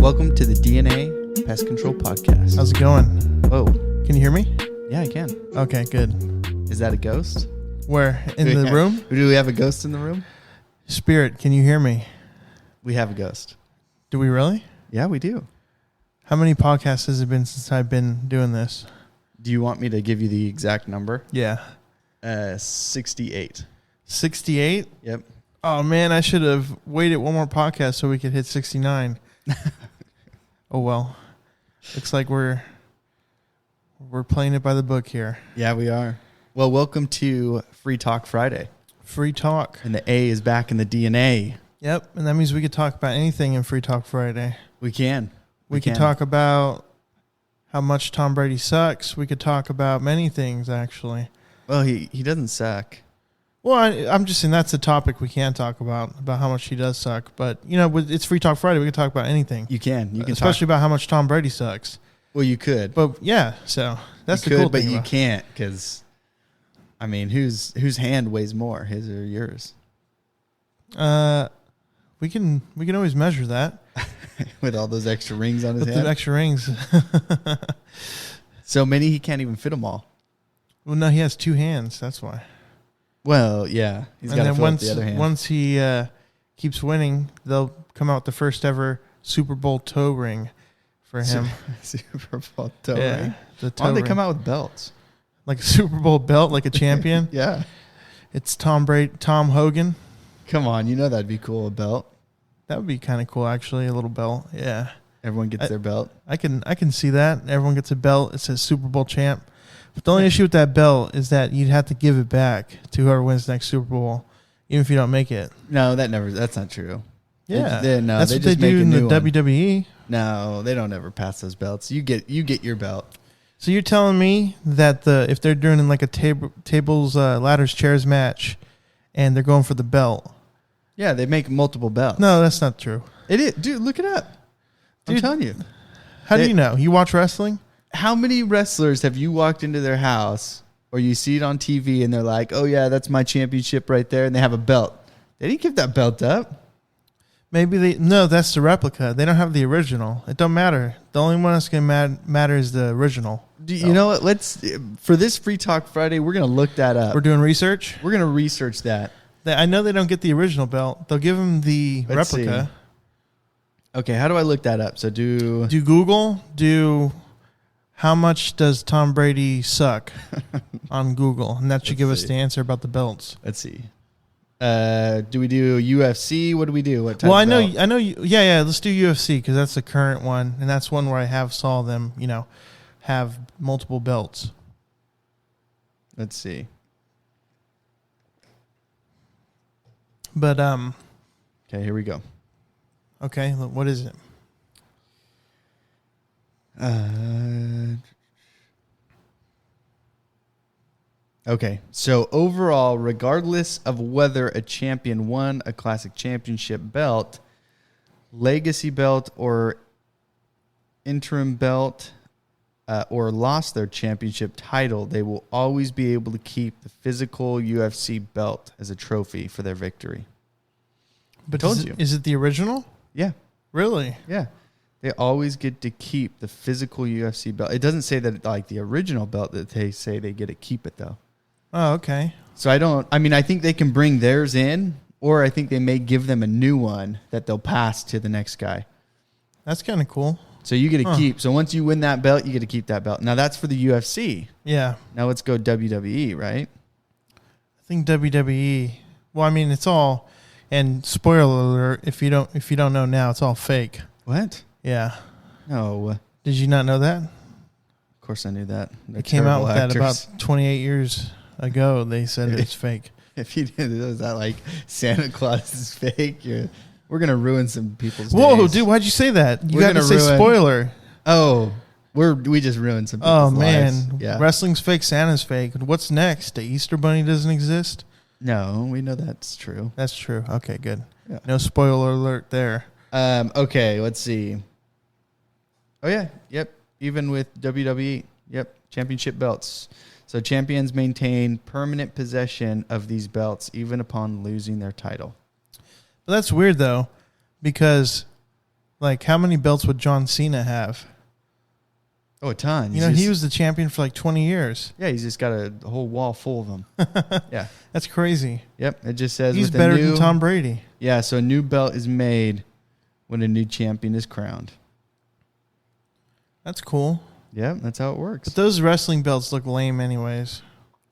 Welcome to the DNA Pest Control Podcast. How's it going? Whoa. Can you hear me? Yeah, I can. Okay, good. Is that a ghost? Where? In the room? Do we have a ghost in the room? Spirit, can you hear me? We have a ghost. Do we really? Yeah, we do. How many podcasts has it been since I've been doing this? Do you want me to give you the exact number? Yeah. 68. 68? Yep. Oh, man, I should have waited one more podcast so we could hit 69. Oh, well. Looks like we're playing it by the book here. Yeah, we are. Well, welcome to Free Talk Friday. Free talk. And the A is back in the DNA. Yep, and that means we could talk about anything in Free Talk Friday. We can. We could talk about how much Tom Brady sucks. We could talk about many things, actually. Well, he doesn't suck. Well, I'm just saying that's a topic we can talk about how much he does suck. But, you know, it's Free Talk Friday. We can talk about anything. You can. Especially about how much Tom Brady sucks. Well, you could. But, yeah, so that's you the could, cool but thing. you can't because, I mean, whose hand weighs more, his or yours? We can always measure that. With all those extra rings on his With hand? the extra rings. So many he can't even fit them all. Well, no, he has two hands. That's why. Well, yeah. He's got to fill up the other hand. Once he keeps winning, they'll come out with the first ever Super Bowl toe ring for him. Super Bowl toe yeah, ring? The toe Why don't they ring. come out with belts? Like a Super Bowl belt, like a champion? Yeah. It's Tom Hogan. Come on. You know that'd be cool, a belt. That would be kind of cool, actually, a little belt. Yeah. Everyone gets their belt. I can see that. Everyone gets a belt. It says Super Bowl champ. But the only issue with that belt is that you'd have to give it back to whoever wins the next Super Bowl, even if you don't make it. No, that's not true. Yeah. That's what they do in the WWE. No, they don't ever pass those belts. You get your belt. So you're telling me that if they're doing like a tables, ladders, chairs match, and they're going for the belt. Yeah, they make multiple belts. No, that's not true. It is. Dude, look it up. I'm telling you. How do you know? You watch wrestling? How many wrestlers have you walked into their house or you see it on TV and they're like, oh, yeah, that's my championship right there, and they have a belt? They didn't give that belt up. No, that's the replica. They don't have the original. It don't matter. The only one that's going to matter is the original. You know what? For this Free Talk Friday, we're going to look that up. We're doing research? We're going to research that. I know they don't get the original belt. They'll give them the replica. See. Okay, how do I look that up? So do Google. Do how much does Tom Brady suck on Google, and that should give us the answer about the belts. Let's see. Do we do UFC? What do we do? What type well, of belt? I know. Yeah. Let's do UFC because that's the current one, and that's one where I saw them. Have multiple belts. Let's see. But okay, here we go. Okay, what is it? Okay, so overall, regardless of whether a champion won a classic championship belt, legacy belt, or interim belt, or lost their championship title, they will always be able to keep the physical UFC belt as a trophy for their victory. But is it the original? Yeah. Really? Yeah. They always get to keep the physical UFC belt. It doesn't say that like the original belt that they say they get to keep it though. Oh, okay. So I think they can bring theirs in, or I think they may give them a new one that they'll pass to the next guy. That's kind of cool. So you get to keep. So once you win that belt, you get to keep that belt. Now that's for the UFC. Yeah. Now let's go WWE, right? I think WWE. Well, I mean, it's all. And spoiler alert: if you don't know now, it's all fake. What? Yeah. No. Did you not know that? Of course I knew that. It came out with that about 28 years ago. They said it's fake. If you did, is that like Santa Claus is fake? We're gonna ruin some people's Whoa, days. dude! Why'd you say that? You We're got to say spoiler. Oh, we just ruined some people's lives. Yeah. Wrestling's fake, Santa's fake. What's next? The Easter Bunny doesn't exist? No, we know that's true. That's true. Okay, good. Yeah. No spoiler alert there. Okay, let's see. Oh yeah, yep. Even with WWE, yep, championship belts. So champions maintain permanent possession of these belts even upon losing their title. But that's weird though, because Like, how many belts would John Cena have? Oh, a ton. He was the champion for like 20 years. Yeah, he's just got a whole wall full of them. Yeah. That's crazy. Yep. It just says he's better than Tom Brady. Yeah, so a new belt is made when a new champion is crowned. That's cool. Yep, that's how it works. But those wrestling belts look lame anyways.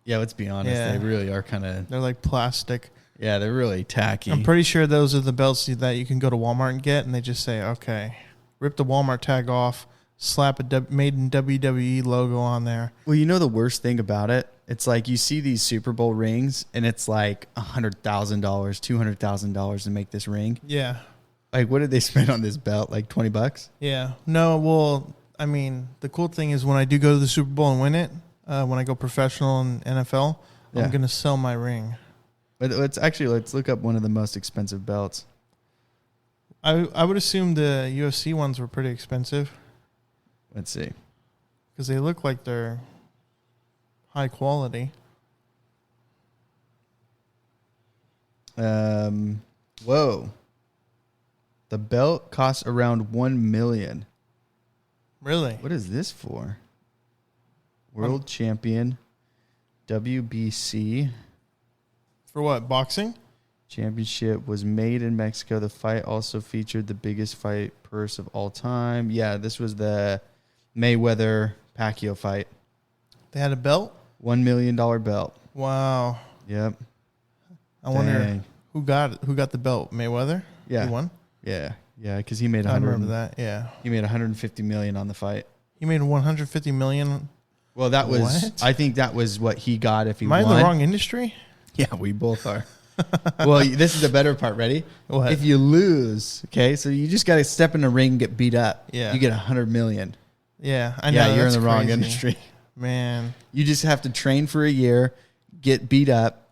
Yeah, let's be honest. Yeah. They really are kind of... They're like plastic. Yeah, they're really tacky. I'm pretty sure those are the belts that you can go to Walmart and get, and they just say, okay, rip the Walmart tag off, slap a Made in WWE logo on there. Well, you know the worst thing about it? It's like you see these Super Bowl rings, and it's like $100,000, $200,000 to make this ring. Yeah. Like, what did they spend on this belt? Like $20? Yeah. No, well, I mean, the cool thing is when I do go to the Super Bowl and win it, when I go professional in NFL, I'm going to sell my ring. But let's look up one of the most expensive belts. I would assume the UFC ones were pretty expensive. Let's see. Because they look like they're high quality. Whoa. The belt costs around $1 million. Really? What is this for? World champion, WBC. For what, boxing? Championship was made in Mexico. The fight also featured the biggest fight purse of all time. Yeah, this was the Mayweather-Pacquiao fight. They had a belt? $1 million belt. Wow. Yep. I wonder who got the belt. Mayweather? Yeah. He won? Yeah, because he made I remember that. Yeah. He made $150 million on the fight. He made $150 million. Well, that was. What? I think that was what he got if he won. Am I in the wrong industry? Yeah, we both are. Well, this is the better part. Ready? What? If you lose, okay, so you just got to step in the ring and get beat up. Yeah. You get $100 million. Yeah, I know. Yeah, you're in the wrong crazy. industry. Man. You just have to train for a year, get beat up,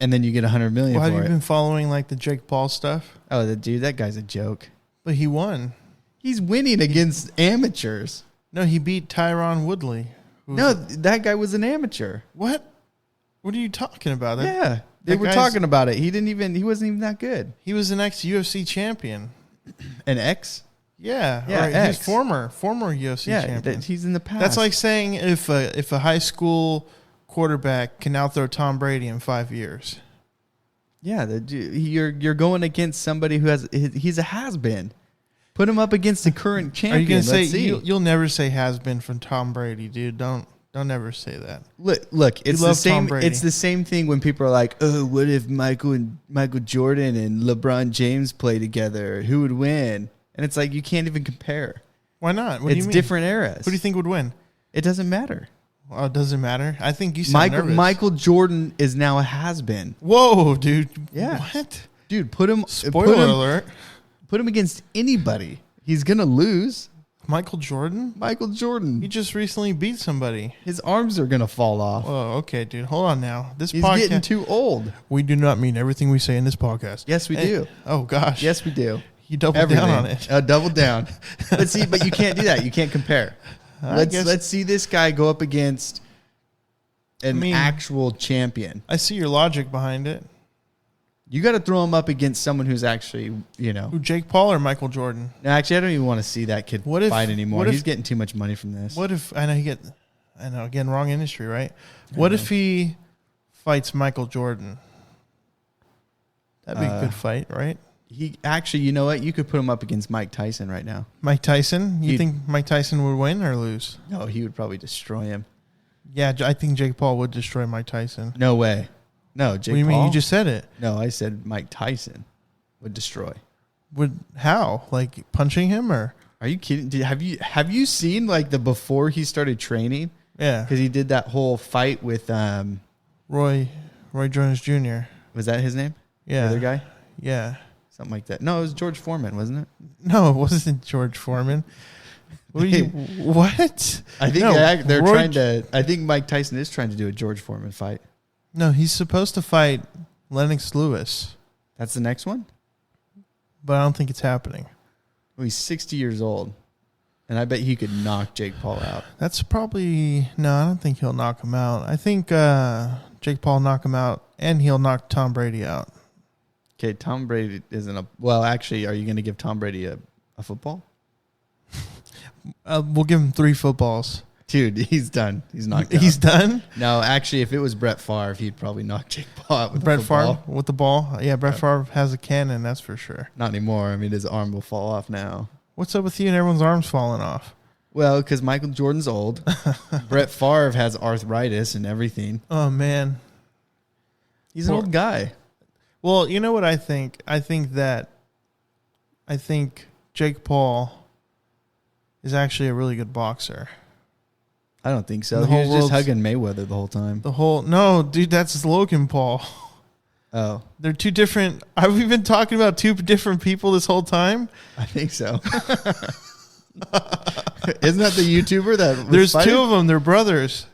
and then you get $100 million Well, have for you it. been following like the Jake Paul stuff? Oh, that guy's a joke. But he won. He's winning against amateurs. No, he beat Tyron Woodley. No, that guy was an amateur. What? What are you talking about? Yeah. They were talking about it. He wasn't even that good. He was an ex-UFC champion. An ex? Yeah. Yeah, Or ex. He's former UFC champion. He's in the past. That's like saying if a high school quarterback can outthrow Tom Brady in 5 years. Yeah, you're going against somebody who he's a has-been. Put him up against the current champion. Are you going to say Let's see. you'll never say has been from Tom Brady, dude? Don't ever say that. Look, it's the love same. Tom Brady. It's the same thing when people are like, "Oh, what if Michael Jordan and LeBron James play together? Who would win?" And it's like you can't even compare. Why not? What do you It's mean? different eras. Who do you think would win? It doesn't matter. Oh, it doesn't matter. I think you sound nervous. Michael Jordan is now a has-been. Whoa, dude. Yeah. What? Dude, put him. Spoiler alert. Put him against anybody. He's gonna lose. Michael Jordan? Michael Jordan. He just recently beat somebody. His arms are gonna fall off. Oh, okay, dude. Hold on now. This He's podcast. getting too old. We do not mean everything we say in this podcast. Yes, we do. Oh gosh. Yes, we do. You doubled down on it. Double down. But see, but you can't do that. You can't compare. guess- Let's see this guy go up against an actual champion. I see your logic behind it. You got to throw him up against someone who's actually, Who, Jake Paul or Michael Jordan? No, actually, I don't even want to see that kid fight anymore. He's getting too much money from this. What if again, wrong industry, right? What if he fights Michael Jordan? That'd be a good fight, right? He actually, you know what? You could put him up against Mike Tyson right now. Mike Tyson? You think Mike Tyson would win or lose? No, he would probably destroy him. Yeah, I think Jake Paul would destroy Mike Tyson. No way. No, Jake Paul. What do you mean? You just said it. No, I said Mike Tyson would destroy. How? Like punching him or? Are you kidding? Have you seen like the before he started training? Yeah. Because he did that whole fight with Roy Jones Jr. Was that his name? Yeah. The other guy? Yeah. Something like that. No, it was George Foreman, wasn't it? No, it wasn't George Foreman. What? I think they're trying to. I think Mike Tyson is trying to do a George Foreman fight. No, he's supposed to fight Lennox Lewis. That's the next one? But I don't think it's happening. Well, he's 60 years old. And I bet he could knock Jake Paul out. That's probably... No, I don't think he'll knock him out. I think Jake Paul will knock him out, and he'll knock Tom Brady out. Okay, Tom Brady isn't a... Well, actually, are you going to give Tom Brady a A football? We'll give him 3 footballs. Dude, he's done. He's knocked out. He's done? No, actually, if it was Brett Favre, he'd probably knock Jake Paul out with Brett the football. Favre with the ball? Yeah, Brett Favre has a cannon, that's for sure. Not anymore. I mean, his arm will fall off now. What's up with you and everyone's arms falling off? Well, because Michael Jordan's old. Brett Favre has arthritis and everything. Oh, man. He's an old guy. Well, you know what I think? I think Jake Paul is actually a really good boxer. I don't think so. The He whole was just world's- hugging Mayweather the whole time. No, dude, that's Logan Paul. Oh, They're 2 different. Have we been talking about 2 different people this whole time? I think so. Isn't that the YouTuber that was There's fighting? 2 of them. They're brothers.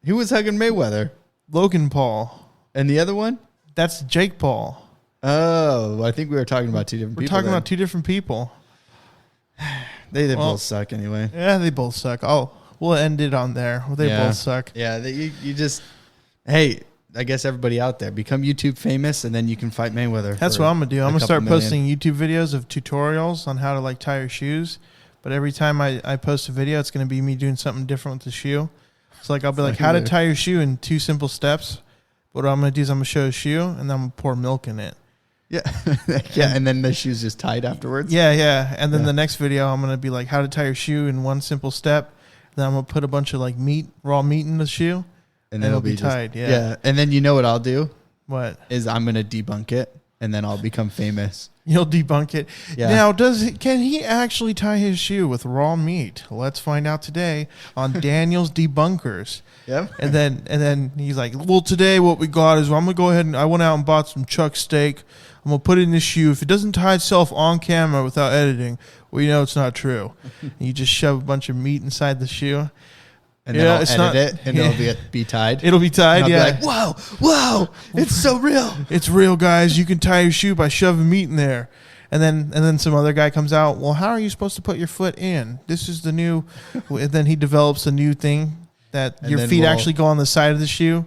Who was hugging Mayweather? Logan Paul. And the other one? That's Jake Paul. Oh, I think we were talking about 2 different We're people. talking about 2 different people. They well- both suck anyway. Yeah, they both suck. Oh, we'll end it on there. They Yeah. both suck. Yeah, you just, hey, I guess everybody out there, become YouTube famous and then you can fight Mayweather. That's for what I'm going to do. I'm a going to start couple million. posting YouTube videos of tutorials on how to like tie your shoes. But every time I post a video, it's going to be me doing something different with the shoe. So like I'll be like, how to tie your shoe in 2 simple steps. What I'm going to do is I'm going to show a shoe and then I'm going to pour milk in it. Yeah. Yeah. And then the shoe's just tied afterwards. Yeah. And then Yeah. the next video, I'm going to be like, how to tie your shoe in 1 simple step. Then I'm going to put a bunch of like raw meat in the shoe. And it'll be tied. Yeah. And then you know what I'll do What? is I'm going to debunk it and then I'll become famous. You'll debunk it. Yeah. Now, can he actually tie his shoe with raw meat? Let's find out today on Daniel's Debunkers. Yep. And then he's like, well, today what we got is I'm going to go ahead and I went out and bought some chuck steak. I'm going to put it in the shoe. If it doesn't tie itself on camera without editing, well, you know it's not true. And you just shove a bunch of meat inside the shoe. And then Yeah, I'll it's edit not- it and it'll be tied. It'll be tied, And yeah. I'll be like, whoa, it's so real. It's real, guys. You can tie your shoe by shoving meat in there. And then some other guy comes out, well, how are you supposed to put your foot in? This is the new... And then he develops a new thing that And your then feet we'll- actually go on the side of the shoe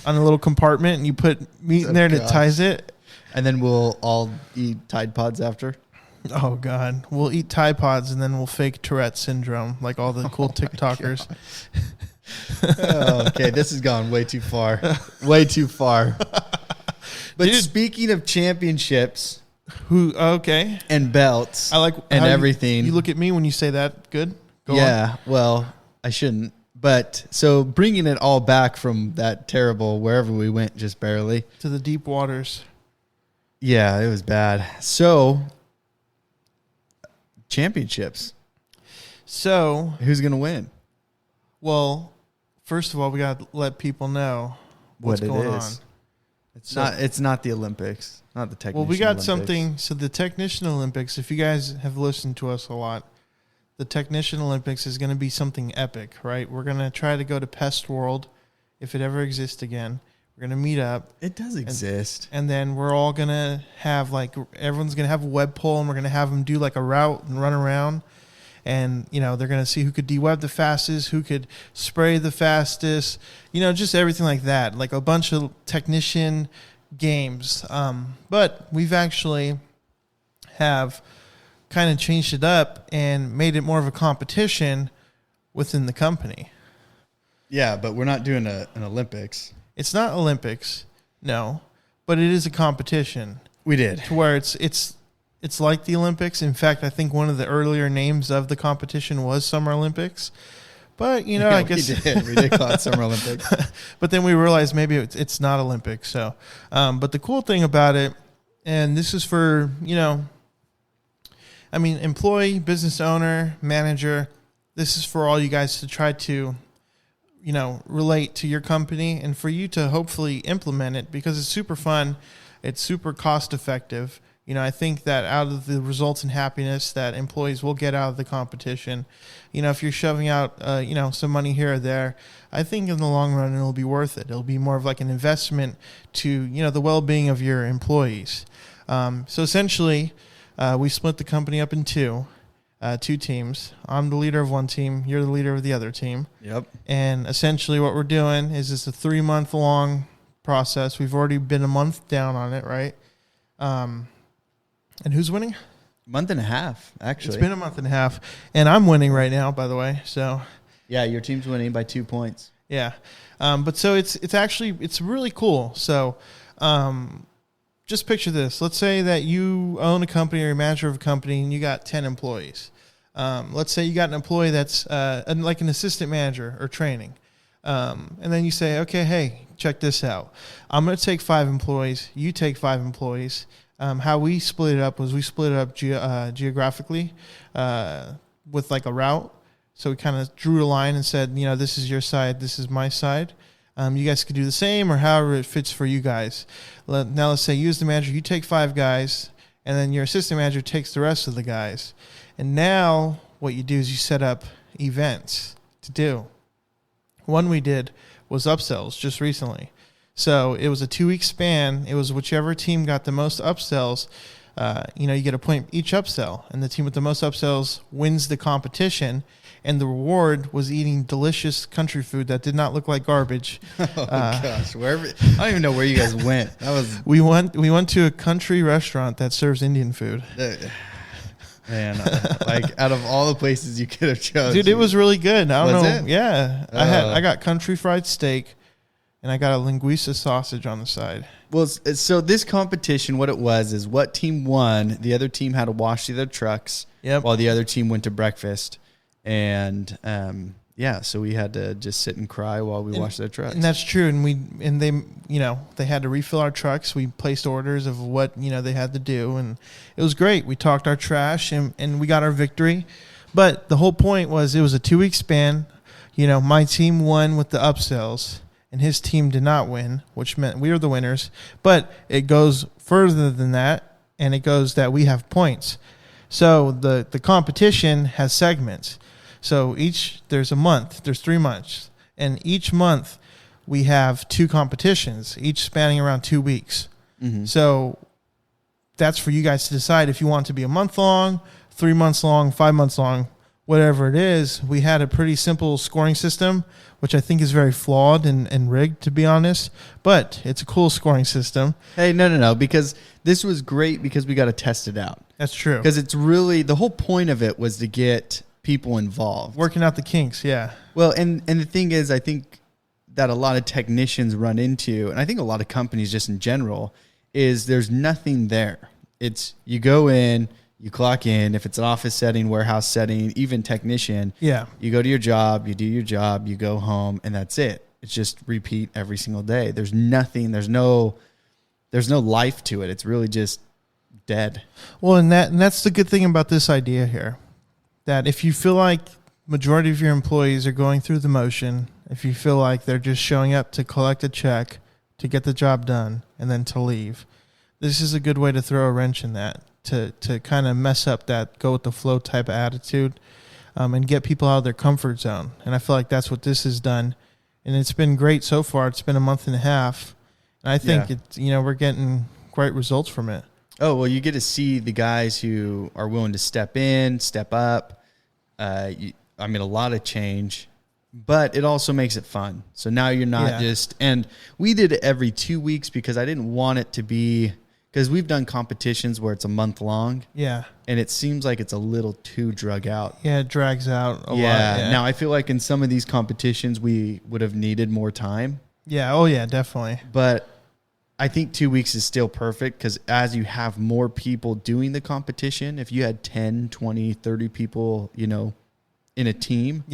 on a little compartment, and you put meat in there and it gosh. ties it. And then we'll all eat Tide Pods after. Oh, God. We'll eat Tide Pods, and then we'll fake Tourette syndrome like all the cool TikTokers. Oh, okay, this has gone way too far. Way too far. But Dude. speaking of championships Okay. and belts I like and how everything. You look at me when you say that. Good? Go on. yeah, well, I shouldn't. But so bringing it all back from that terrible wherever we went just barely. To the deep waters. Yeah, it was bad. So championships. So, Who's going to win? well, first of all, we got to let people know what's What it going is. on. It's not the Olympics, not the technician Well, we got Olympics. something. So the Technician Olympics, if you guys have listened to us a lot, the Technician Olympics is going to be something epic, right? We're going to try to go to Pest World if it ever exists again. We're going to meet up, It does exist. and then we're all going to have everyone's going to have a web pole, and we're going to have them do like a route and run around. And, they're going to see who could de-web the fastest, who could spray the fastest, just everything like that. Like a bunch of technician games. But we've actually have kind of changed it up and made it more of a competition within the company. Yeah, but we're not doing an Olympics. It's not Olympics, no, but it is a competition We did. to where it's like the Olympics. In fact, I think one of the earlier names of the competition was Summer Olympics. But, I guess... We did call it Summer Olympics. But then we realized maybe it's not Olympics. So, but the cool thing about it, and this is for, employee, business owner, manager, this is for all you guys to try to, relate to your company and for you to hopefully implement it because it's super fun. It's super cost effective. I think that out of the results and happiness that employees will get out of the competition, if you're shoving out, some money here or there, I think in the long run, it'll be worth it. It'll be more of like an investment to, the well-being of your employees. So essentially, we split the company up in two teams. I'm the leader of one team. You're the leader of the other team. Yep. And essentially what we're doing is it's a 3-month long process. We've already been a month down on it, right? And who's winning? Month and a half, actually. It's been a month and a half, and I'm winning right now, by the way. So Yeah, your team's winning by 2 points. yeah, but so it's actually really cool. So just picture this. Let's say that you own a company or you're a manager of a company and you got 10 employees. Let's say you got an employee that's like an assistant manager or training. And then you say, okay, hey, check this out. I'm going to take 5 employees. You take 5 employees. How we split it up was we split it up geographically with like a route. So we kind of drew a line and said, this is your side, this is my side. You guys could do the same or however it fits for you guys. Now let's say you as the manager, you take 5 guys, and then your assistant manager takes the rest of the guys. And now what you do is you set up events to do. One we did was upsells just recently. So it was a 2-week span. It was whichever team got the most upsells. You get a point each upsell, and the team with the most upsells wins the competition. And the reward was eating delicious country food that did not look like garbage. Oh gosh, wherever I don't even know where you guys went. That was we went to a country restaurant that serves Indian food. Man, like out of all the places you could have chosen, dude, it was really good. I don't know. It? Yeah, I got country fried steak. And I got a linguiça sausage on the side. Well, so this competition, what it was is what team won, the other team had to wash their trucks while the other team went to breakfast. And so we had to just sit and cry while we washed their trucks. And that's true. And they had to refill our trucks. We placed orders of what, they had to do. And it was great. We talked our trash and we got our victory. But the whole point was it was a 2-week span. My team won with the upsells. And his team did not win, which meant we were the winners. But it goes further than that, and it goes that we have points. So the competition has segments. So there's a month, there's 3 months. And each month we have 2 competitions, each spanning around 2 weeks. Mm-hmm. So that's for you guys to decide if you want it to be a month long, 3 months long, 5 months long, whatever it is. We had a pretty simple scoring system, which I think is very flawed and rigged, to be honest. But it's a cool scoring system. Hey, no, because this was great because we got to test it out. That's true. Because it's really, the whole point of it was to get people involved. Working out the kinks, yeah. Well, and the thing is, I think that a lot of technicians run into, and I think a lot of companies just in general, is there's nothing there. It's you go in, you clock in. If it's an office setting, warehouse setting, even technician, you go to your job, you do your job, you go home, and that's it. It's just repeat every single day. There's nothing. There's no life to it. It's really just dead. Well, and that's the good thing about this idea here, that if you feel like majority of your employees are going through the motion, if you feel like they're just showing up to collect a check, to get the job done, and then to leave, this is a good way to throw a wrench in that. To kind of mess up that go with the flow type of attitude and get people out of their comfort zone. And I feel like that's what this has done. And it's been great so far. It's been a month and a half. And I think we're getting great results from it. Oh, well, you get to see the guys who are willing to step in, step up. A lot of change, but it also makes it fun. So now you're not and we did it every 2 weeks because I didn't want it to be, because we've done competitions where it's a month long. Yeah. And it seems like it's a little too drug out. Yeah, it drags out a lot. Yeah. Now, I feel like in some of these competitions, we would have needed more time. Yeah. Oh, yeah, definitely. But I think 2 weeks is still perfect because as you have more people doing the competition, if you had 10, 20, 30 people, in a team,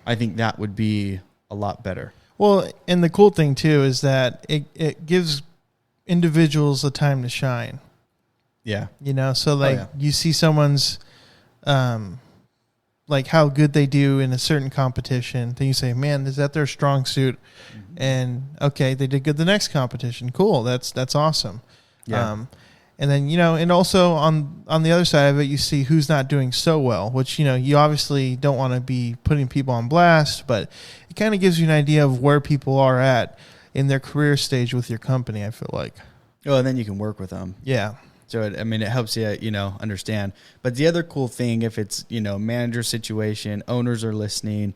I think that would be a lot better. Well, and the cool thing, too, is that it gives individuals the time to shine. Yeah. So you see someone's like how good they do in a certain competition, then you say, man, is that their strong suit? Mm-hmm. And okay, they did good the next competition. Cool. That's awesome. Yeah. And then, and also on the other side of it, you see who's not doing so well, which, you obviously don't want to be putting people on blast, but it kind of gives you an idea of where people are at in their career stage with your company, I feel like. Oh, and then you can work with them. Yeah. So, it helps you, understand. But the other cool thing, if it's, manager situation, owners are listening,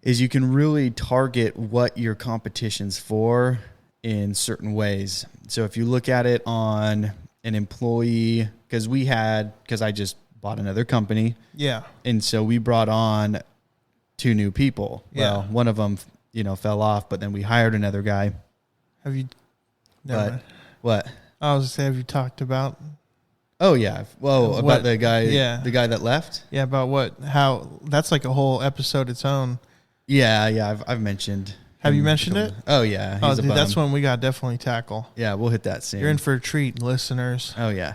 is you can really target what your competition's for in certain ways. So if you look at it on an employee, because I just bought another company. Yeah. And so we brought on 2 new people. Yeah. Well, one of them, fell off, but then we hired another guy. Have you? Never But mind. what? I was gonna say, have you talked about? Oh yeah. Whoa, about the guy. Yeah. The guy that left. Yeah, about what? How? That's like a whole episode its own. Yeah. I've mentioned. Have you mentioned it? Oh yeah. Oh, He's a dude, bum. that's one we got to definitely tackle. Yeah, we'll hit that soon. You're in for a treat, listeners. Oh yeah.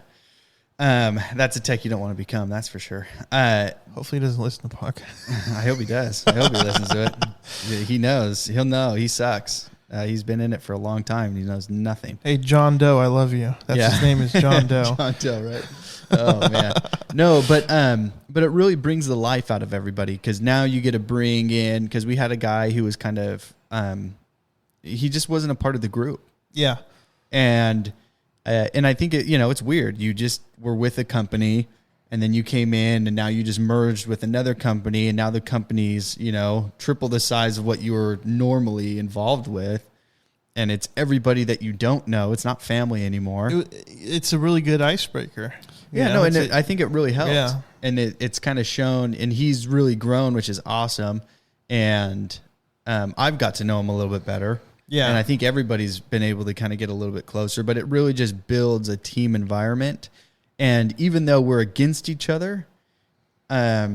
That's a tech you don't want to become. That's for sure. Hopefully, he doesn't listen to the podcast. I hope he does. I hope he listens to it. He knows. He'll know. He sucks. He's been in it for a long time. And he knows nothing. Hey, John Doe, I love you. His name is John Doe. John Doe, right? Oh man, no, but it really brings the life out of everybody because now you get to bring in because we had a guy who was kind of he just wasn't a part of the group. Yeah, and I think it's weird. You just were with a company. And then you came in and now you just merged with another company and now the company's, triple the size of what you were normally involved with. And it's everybody that you don't know. It's not family anymore. It's a really good icebreaker. Yeah, I think it really helps. Yeah. And it's kind of shown, and he's really grown, which is awesome. And I've got to know him a little bit better. Yeah. And I think everybody's been able to kind of get a little bit closer, but it really just builds a team environment. And even though we're against each other, I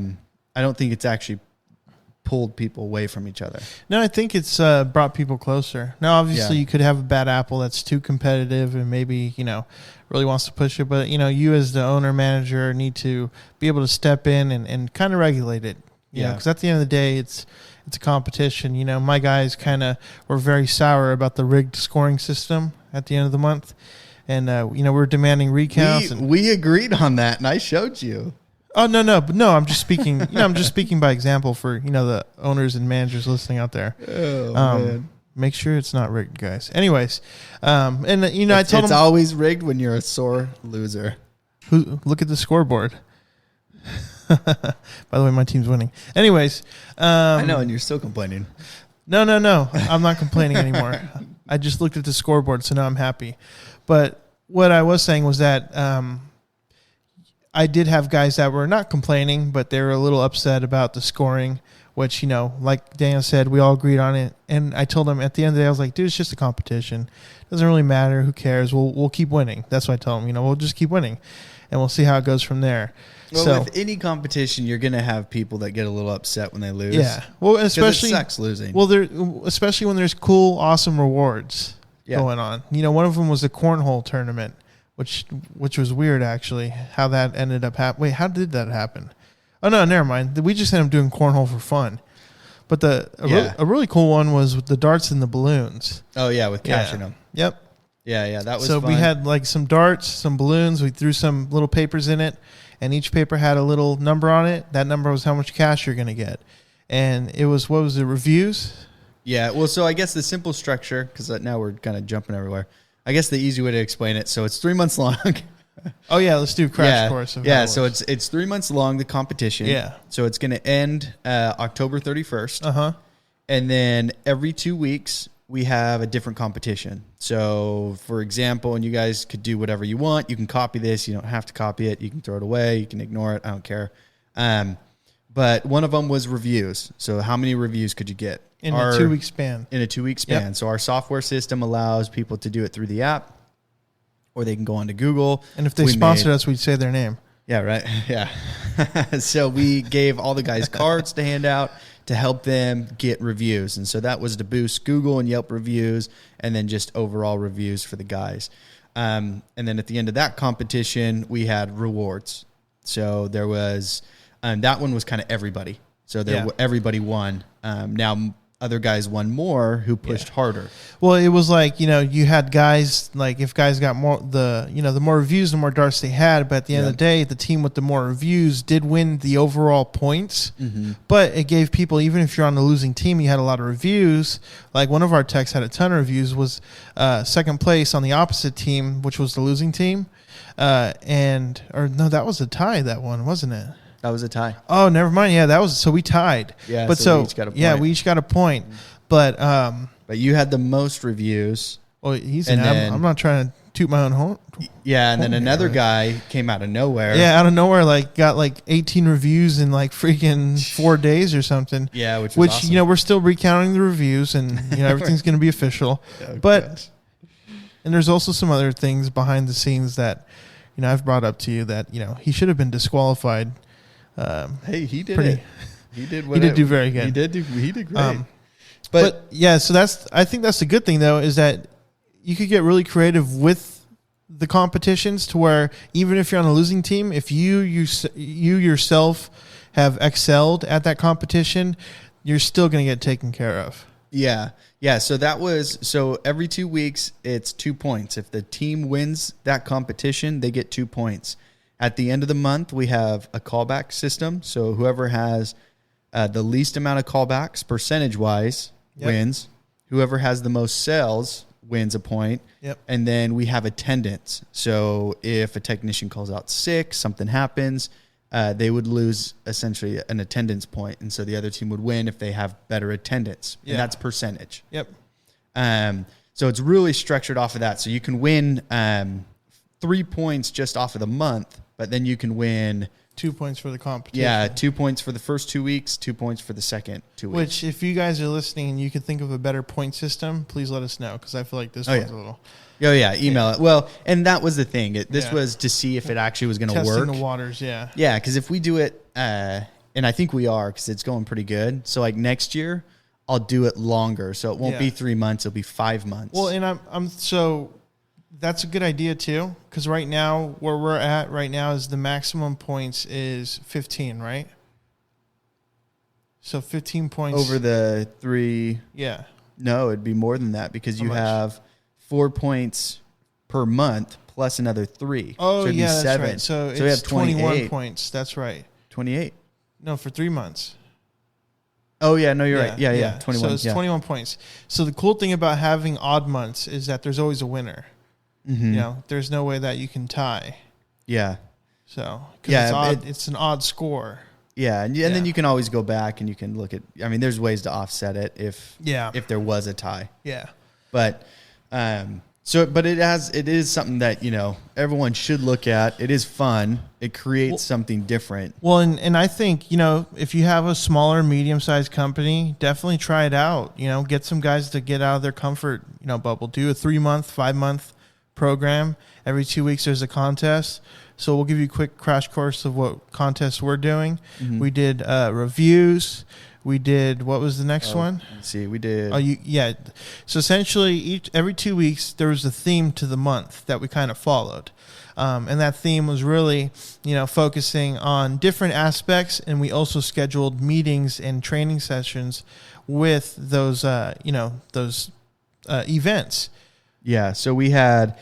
don't think it's actually pulled people away from each other. No, I think it's brought people closer. Now, obviously, you could have a bad apple that's too competitive and maybe, really wants to push it. But, you as the owner, manager need to be able to step in and kind of regulate it. Because at the end of the day, it's a competition. My guys kind of were very sour about the rigged scoring system at the end of the month. And, we're demanding recounts. We agreed on that, and I showed you. Oh, no. I'm just speaking, I'm just speaking by example for, the owners and managers listening out there. Oh, man. Make sure it's not rigged, guys. Anyways, I told them. It's always rigged when you're a sore loser. Look at the scoreboard. By the way, my team's winning. Anyways. I know, and you're still complaining. No. I'm not complaining anymore. I just looked at the scoreboard, so now I'm happy. But what I was saying was that I did have guys that were not complaining, but they were a little upset about the scoring, which, like Daniel said, we all agreed on it. And I told them at the end of the day, I was like, dude, it's just a competition. It doesn't really matter. Who cares? We'll keep winning. That's what I told them. We'll just keep winning, and we'll see how it goes from there. Well, with any competition, you're going to have people that get a little upset when they lose. Yeah. Well, especially it sucks losing. Well, especially when there's cool, awesome rewards going on. One of them was the cornhole tournament, which was weird actually. How that ended up happening. Wait, how did that happen? Oh no, never mind. We just ended up doing cornhole for fun. But a really cool one was with the darts and the balloons. Oh yeah, with catching them. Yep. Yeah, that was so fun. We had like some darts, some balloons. We threw some little papers in it, and each paper had a little number on it. That number was how much cash you're going to get. And it was, what was it, reviews? Yeah, well, so I guess the simple structure, because now we're kind of jumping everywhere. I guess the easy way to explain it, so it's 3 months long. Oh, yeah, let's do a crash course. Yeah, so it's 3 months long, the competition. Yeah. So it's going to end October 31st. Uh-huh. And then every 2 weeks, we have a different competition. So, for example, and you guys could do whatever you want. You can copy this. You don't have to copy it. You can throw it away. You can ignore it. I don't care. But one of them was reviews. So how many reviews could you get? In a 2 week span. In a 2 week span. Yep. So our software system allows people to do it through the app, or they can go onto Google. And if they sponsored us, we'd say their name. Yeah, right. Yeah. So we gave all the guys cards to hand out to help them get reviews. And so that was to boost Google and Yelp reviews, and then just overall reviews for the guys. And then at the end of that competition, we had rewards. So there was, that one was kind of everybody. So everybody won. Now other guys won more who pushed harder. Well, it was like, you had guys, like if guys got more, the more reviews, the more darts they had. But at the end of the day, the team with the more reviews did win the overall points. Mm-hmm. But it gave people, even if you're on the losing team, you had a lot of reviews. Like one of our techs had a ton of reviews, was second place on the opposite team, which was the losing team. That was a tie, that one, wasn't it? That was a tie. Oh, never mind. Yeah, so we tied. Yeah, but so we each got a point. Yeah, we each got a point. But you had the most reviews. Well, I'm not trying to toot my own horn. Yeah, and then Oh, another yeah. guy came out of nowhere. Yeah, out of nowhere, like got like 18 reviews in like freaking 4 days or something. Yeah, which was awesome. You know, we're still recounting the reviews, and you know everything's going to be official. Oh, but gosh. and there's also some other things behind the scenes that you know I've brought up to you that you know he should have been disqualified. Hey, he did pretty- it. He did. He did do very good. He did great. But yeah, so I think that's the good thing though is that you could get really creative with the competitions to where even if you're on a losing team, if you yourself have excelled at that competition, you're still going to get taken care of. Yeah. Yeah. So every 2 weeks, it's 2 points. If the team wins that competition, they get 2 points. At the end of the month, we have a callback system. So whoever has the least amount of callbacks percentage-wise wins. Whoever has the most sales wins a point. Yep. And then we have attendance. So if a technician calls out sick, something happens, they would lose essentially an attendance point. And so the other team would win if they have better attendance. Yeah. And that's percentage. Yep. So it's really structured off of that. So you can win 3 points just off of the month, but then you can win 2 points for the competition. Yeah, 2 points for the first 2 weeks, 2 points for the second 2 weeks. Which, if you guys are listening and you can think of a better point system, please let us know because I feel like this one's a little Oh yeah, email it. Well, and that was the thing. This Yeah. was to see if it actually was going to testing work. the waters. Yeah. Yeah, because if we do it, and I think we are, because it's going pretty good. So like next year, I'll do it longer. So it won't be 3 months; it'll be 5 months. Well, and I'm so that's a good idea too because right now where we're at right now is the maximum points is 15, right? So 15 points over the 3. Yeah. No, it'd be more than that because you much? have 4 points per month plus another 3. Oh, so it'd yeah, be that's 7. right. So we it's have 21 points. That's right. 28. No, for 3 months. Oh yeah, no, you're right. Yeah, 21. So it's yeah. 21 points. So the cool thing about having odd months is that there's always a winner. Mm-hmm. You know, there's no way that you can tie. Yeah. So, because Yeah, it's odd, it's an odd score. Yeah, and then you can always go back and you can look at. I mean, there's ways to offset it if there was a tie. Yeah. But but it is something that everyone should look at. It is fun. It creates something different. Well, and I think if you have a smaller, medium-sized company, definitely try it out. Get some guys to get out of their comfort bubble. Do a 3-month, 5-month program. Every 2 weeks there's a contest. So we'll give you a quick crash course of what contests we're doing. Mm-hmm. We did reviews. We did, what was the next one? Let's see, we did. So essentially, every 2 weeks there was a theme to the month that we kind of followed, and that theme was really, focusing on different aspects. And we also scheduled meetings and training sessions with those, events. Yeah. So we had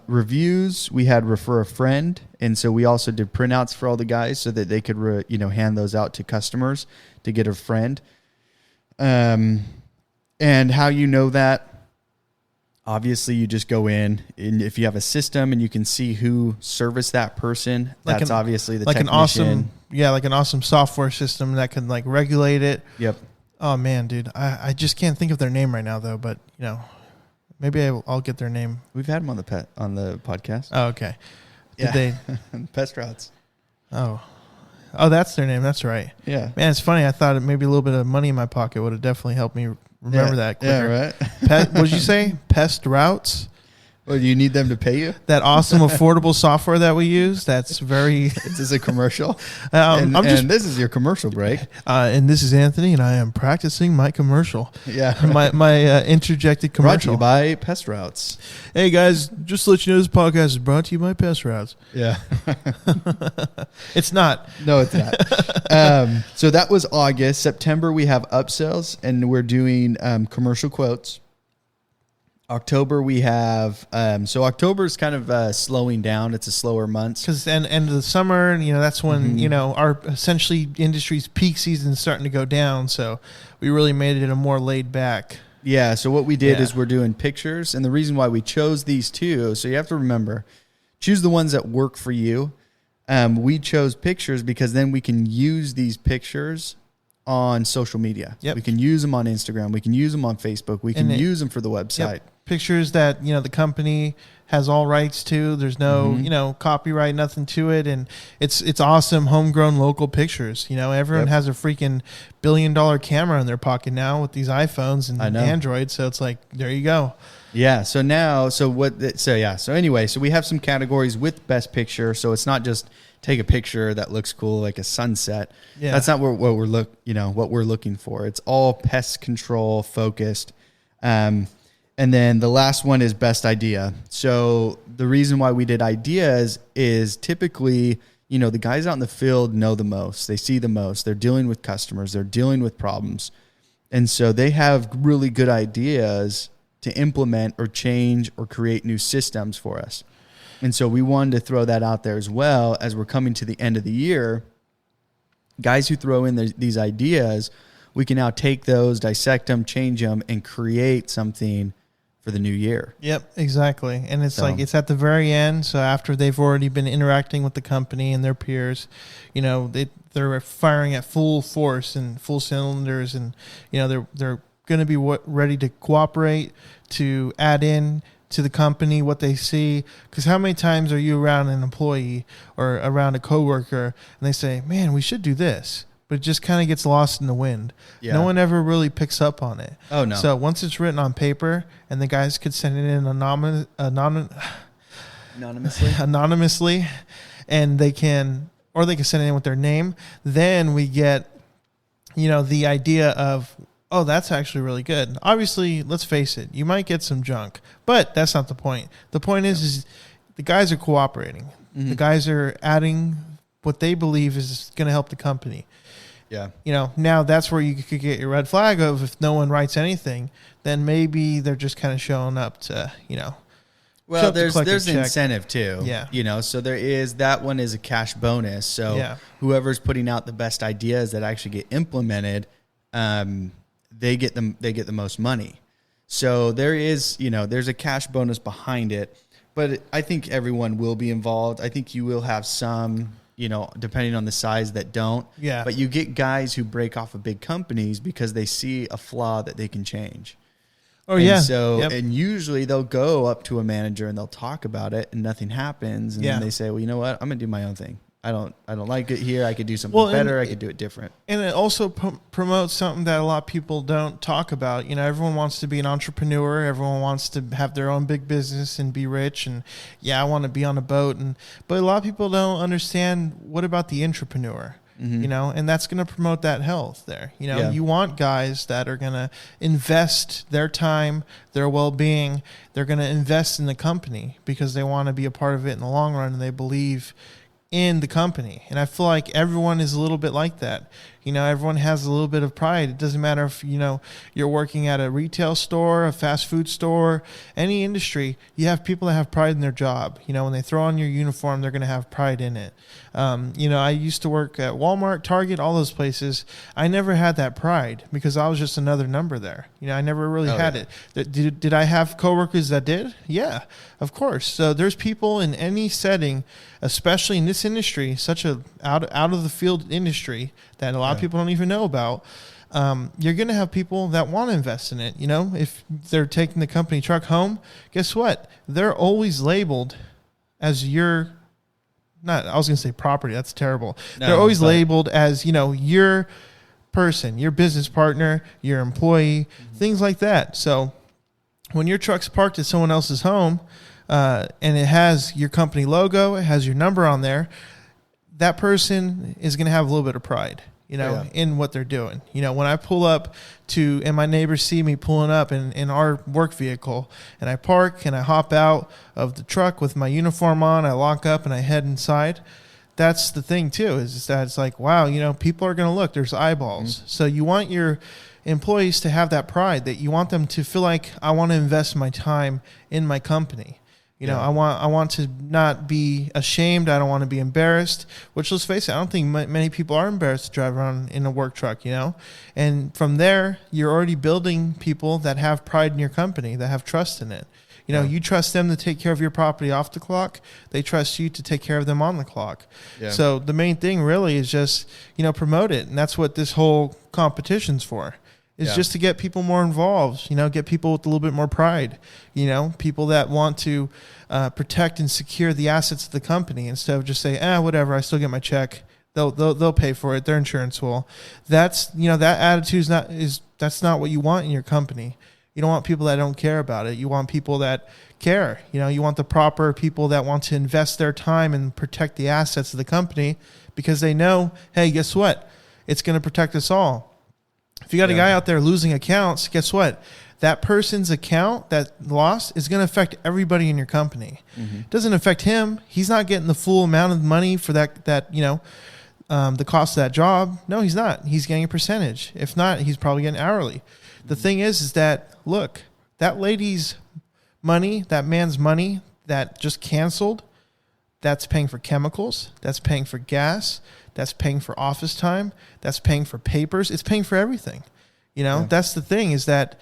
reviews. We had refer a friend, and so we also did printouts for all the guys so that they could hand those out to customers to get a friend. And how that, obviously you just go in, and if you have a system and you can see who serviced that person, that's obviously the technician. Like an awesome software system that can regulate it. Yep. Oh man, dude, I just can't think of their name right now though, but maybe I'll get their name. We've had them on the podcast. Oh, okay. Did they Pest Routes? Oh, that's their name. That's right. Yeah. Man, it's funny. I thought maybe a little bit of money in my pocket would have definitely helped me remember that quicker. Yeah, right. What did you say? Pest Routes? Well, do you need them to pay you? That awesome, affordable software that we use. That's very. Is this a commercial? And this is your commercial break. And this is Anthony, and I am practicing my commercial. Yeah. My interjected commercial. Brought to you by Pest Routes. Hey guys, just to let you know, this podcast is brought to you by Pest Routes. Yeah. It's not. No, it's not. So that was August. September, we have upsells, and we're doing commercial quotes. October, we have so October is kind of slowing down. It's a slower month because end of the summer, that's when our essentially industry's peak season is starting to go down. So we really made it a more laid back. Yeah. So what we did is we're doing pictures, and the reason why we chose these two, so you have to remember, choose the ones that work for you. We chose pictures because then we can use these pictures on social media. Yep. We can use them on Instagram. We can use them on Facebook. We can use them for the website. Yep. pictures that, the company has all rights to. There's no, copyright, nothing to it. And it's awesome, homegrown local pictures. Everyone has a freaking $1 billion camera in their pocket now with these iPhones and Android. So it's like, there you go. Yeah. So anyway, we have some categories with best picture. So it's not just take a picture that looks cool, like a sunset. Yeah. That's not what we're looking for. It's all pest control focused. And then the last one is best idea. So the reason why we did ideas is typically, the guys out in the field know the most. They see the most. They're dealing with customers. They're dealing with problems. And so they have really good ideas to implement or change or create new systems for us. And so we wanted to throw that out there as well as we're coming to the end of the year. Guys who throw in these ideas, we can now take those, dissect them, change them, and create something for the new year. Yep, exactly. And it's it's at the very end. So after they've already been interacting with the company and their peers, they're firing at full force and full cylinders, and they're going to be ready to cooperate, to add in to the company what they see. Because how many times are you around an employee or around a coworker and they say, "Man, we should do this," but it just kind of gets lost in the wind. Yeah. No one ever really picks up on it. Oh, no. So once it's written on paper and the guys could send it in anonymously, and they can send it in with their name, then we get, the idea of, oh, that's actually really good. Obviously, let's face it, you might get some junk, but that's not the point. The point is the guys are cooperating. Mm-hmm. The guys are adding what they believe is going to help the company. Yeah. Now that's where you could get your red flag of, if no one writes anything, then maybe they're just kind of showing up to, Well, there's incentive too. Yeah. So there is, that one is a cash bonus. So whoever's putting out the best ideas that actually get implemented, they get the most money. So there is, there's a cash bonus behind it, but I think everyone will be involved. I think you will have some, depending on the size, that don't. Yeah. But you get guys who break off of big companies because they see a flaw that they can change. Oh, yeah. So, and usually they'll go up to a manager and they'll talk about it and nothing happens. And then they say, well, you know what? I'm going to do my own thing. I don't like it here. I could do something better. I could do it different. And it also promotes something that a lot of people don't talk about. Everyone wants to be an entrepreneur. Everyone wants to have their own big business and be rich. And I want to be on a boat. But a lot of people don't understand, what about the intrapreneur? Mm-hmm. And that's going to promote that health there. You want guys that are going to invest their time, their well-being. They're going to invest in the company because they want to be a part of it in the long run, and they believe in the company. And I feel like everyone is a little bit like that. Everyone has a little bit of pride. It doesn't matter if, you're working at a retail store, a fast food store, any industry, you have people that have pride in their job. When they throw on your uniform, they're going to have pride in it. I used to work at Walmart, Target, all those places. I never had that pride because I was just another number there. I never really had it. Did I have coworkers that did? Yeah, of course. So there's people in any setting, especially in this industry, such a out of the field industry that a lot of people don't even know about. You're going to have people that want to invest in it. If they're taking the company truck home, guess what? They're always labeled as I was going to say property. That's terrible. No, they're always labeled as, your person, your business partner, your employee, things like that. So when your truck's parked at someone else's home, and it has your company logo, it has your number on there, that person is going to have a little bit of pride, in what they're doing. When I pull up and my neighbors see me pulling up in our work vehicle, and I park and I hop out of the truck with my uniform on, I lock up and I head inside. That's the thing too, is that it's like, wow, people are going to look, there's eyeballs. Mm-hmm. So you want your employees to have that pride, that you want them to feel like, I want to invest my time in my company. I want to not be ashamed. I don't want to be embarrassed, which, let's face it, I don't think many people are embarrassed to drive around in a work truck, And from there, you're already building people that have pride in your company, that have trust in it. You trust them to take care of your property off the clock. They trust you to take care of them on the clock. Yeah. So the main thing really is just, promote it. And that's what this whole competition's for. is just to get people more involved, get people with a little bit more pride, people that want to protect and secure the assets of the company instead of just say, whatever, I still get my check. They'll pay for it. Their insurance will. That's, that attitude that's not what you want in your company. You don't want people that don't care about it. You want people that care. You want the proper people that want to invest their time and protect the assets of the company because they know, hey, guess what? It's going to protect us all. If you got a guy out there losing accounts, guess what? That person's account that lost is going to affect everybody in your company. Mm-hmm. It doesn't affect him. He's not getting the full amount of money for that the cost of that job. No, he's not. He's getting a percentage. If not, he's probably getting hourly. The thing is that, look, that lady's money, that man's money that just canceled, that's paying for chemicals, that's paying for gas, that's paying for office time, that's paying for papers, it's paying for everything. That's the thing is that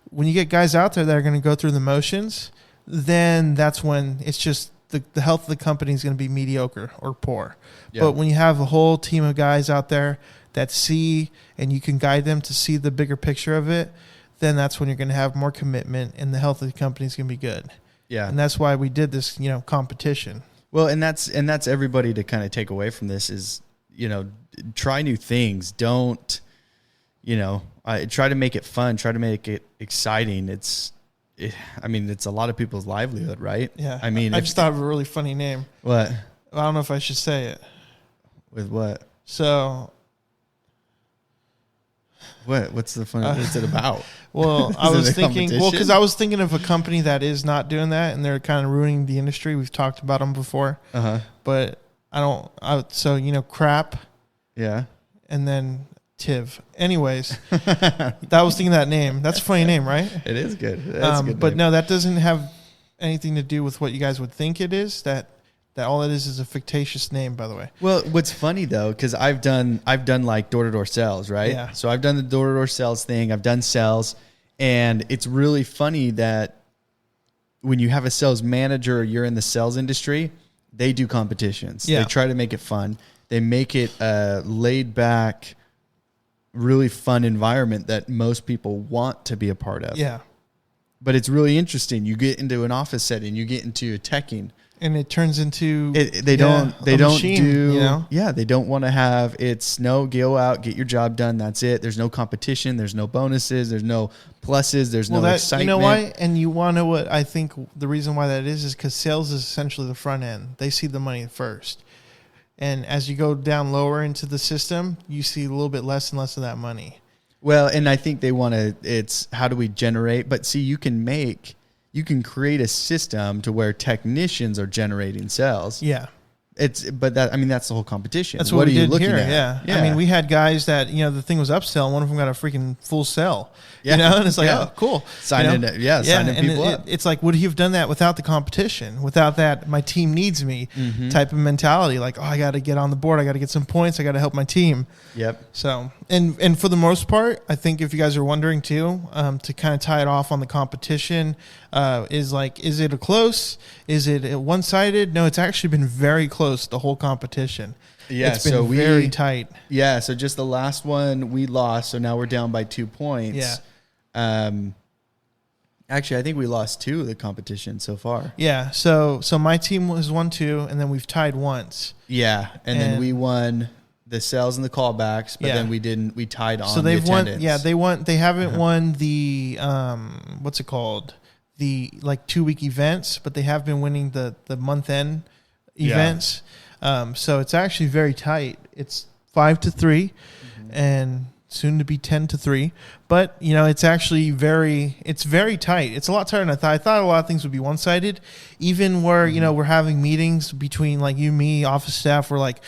when you get guys out there that are going to go through the motions, then that's when it's just the health of the company is going to be mediocre or poor. Yeah. But when you have a whole team of guys out there that see and you can guide them to see the bigger picture of it, then that's when you're going to have more commitment and the health of the company is going to be good. Yeah. And that's why we did this, competition. Well, and that's everybody to kind of take away from this is, try new things. Don't, try to make it fun, try to make it exciting. It's a lot of people's livelihood, right? Yeah. I just thought of a really funny name. What? I don't know if I should say it. With what? So. What's the fun? What's it about? Well, I was thinking, because I was thinking of a company that is not doing that, and they're kind of ruining the industry. We've talked about them before. But crap. Yeah. And then Tiv. Anyways, that was thinking that name. That's a funny name, right? It is good. That's a good but name. No, that doesn't have anything to do with what you guys would think it is. That all it is a fictitious name, by the way. Well, what's funny though, because I've done like door-to-door sales, right? Yeah. So I've done the door-to-door sales thing. I've done sales, and it's really funny that when you have a sales manager, or you're in the sales industry, they do competitions. Yeah. They try to make it fun. They make it a laid-back, really fun environment that most people want to be a part of. Yeah. But it's really interesting. You get into an office setting, you get into a teching, and it turns into they don't want to have go out, get your job done. That's it. There's no competition. There's no bonuses. There's no pluses. There's no excitement. You know why? And you want to know what I think the reason why that is because sales is essentially the front end. They see the money first. And as you go down lower into the system, you see a little bit less and less of that money. Well, and I think they want to, it's how do we generate? But see, you can create a system to where technicians are generating sales. Yeah. That's the whole competition. That's what we did here. Yeah. We had guys that, the thing was upsell. One of them got a freaking full sell, and it's like, oh, cool. Signing people up. It's like, would he have done that without the competition? Without that, my team needs me type of mentality. Like, I got to get on the board. I got to get some points. I got to help my team. Yep. So, and for the most part, I think if you guys are wondering too, to kind of tie it off on the competition, is it a close? Is it a one-sided? No, it's actually been very close, the whole competition. Yeah, it's been very tight. Yeah, so just the last one we lost, so now we're down by 2 points. Yeah. Actually, I think we lost 2 of the competition so far. Yeah, so my team was 1-2, and then we've tied once. Yeah, and then we won the sales and the callbacks, but then we didn't. We tied on. So they've the attendance. won. Yeah, they won. They haven't won the what's it called? The 2-week events, but they have been winning the month end events. So it's actually very tight. It's 5-3, and soon to be 10-3. But it's actually very tight. It's a lot tighter than I thought. I thought a lot of things would be one sided, even where we're having meetings between you, me, office staff. We're like,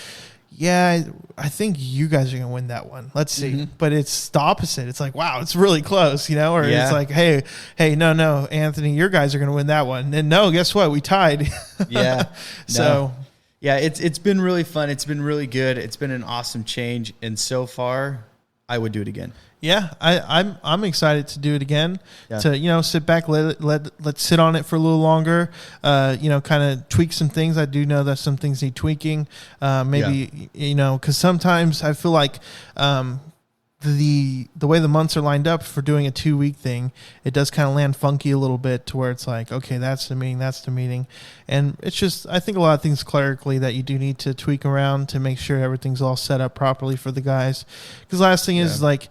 yeah, I think you guys are going to win that one. Let's see. But it's the opposite. It's like, wow, it's really close, Or it's like, hey, no, Anthony, your guys are going to win that one. And no, guess what? We tied. Yeah. So, yeah, it's been really fun. It's been really good. It's been an awesome change. And so far, I would do it again. Yeah, I'm excited to do it again. Yeah. To sit back, let's sit on it for a little longer. Kind of tweak some things. I do know that some things need tweaking. Maybe because sometimes I feel like the way the months are lined up for doing a 2-week thing, it does kind of land funky a little bit to where it's like, okay, that's the meeting. And it's just, I think a lot of things clerically that you do need to tweak around to make sure everything's all set up properly for the guys. Because last thing is like,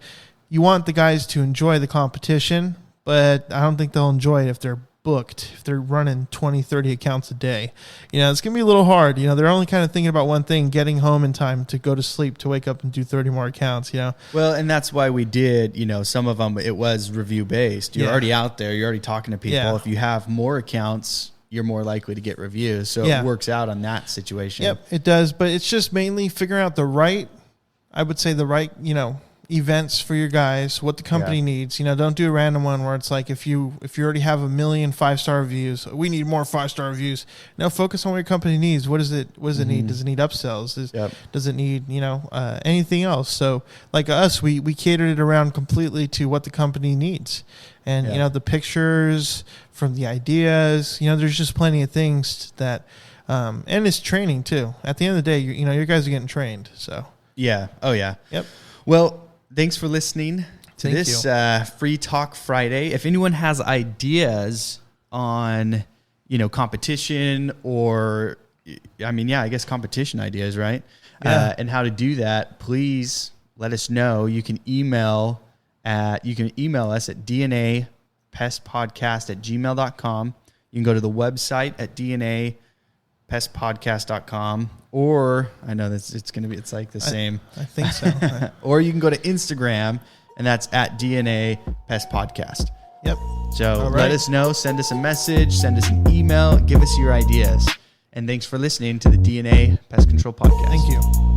you want the guys to enjoy the competition, but I don't think they'll enjoy it if they're booked, if they're running 20, 30 accounts a day. It's going to be a little hard. They're only kind of thinking about one thing, getting home in time to go to sleep, to wake up and do 30 more accounts, Well, and that's why we did, some of them, it was review based. You're already out there. You're already talking to people. Yeah. If you have more accounts, you're more likely to get reviews. So it works out on that situation. Yep, it does. But it's just mainly figuring out the right events for your guys, what the company needs. Don't do a random one where it's like, if you already have 1 million 5-star reviews, we need more 5-star reviews. No, focus on what your company needs. What does it need? Does it need upsells? Does it need anything else? So like us, we catered it around completely to what the company needs. And the pictures from the ideas, there's just plenty of things that and it's training too. At the end of the day, your guys are getting trained. So yeah. Oh yeah. Yep. Well, thanks for listening to this Free Talk Friday. If anyone has ideas on, competition or, I guess competition ideas, right? Yeah. And how to do that, please let us know. You can email us at dnapestpodcast@gmail.com. You can go to the website at dnapestpodcast.com. Or I know it's like the same. I think so. Or you can go to Instagram, and that's at DNA Pest Podcast. Yep. So let us know. Send us a message. Send us an email. Give us your ideas. And thanks for listening to the DNA Pest Control Podcast. Thank you.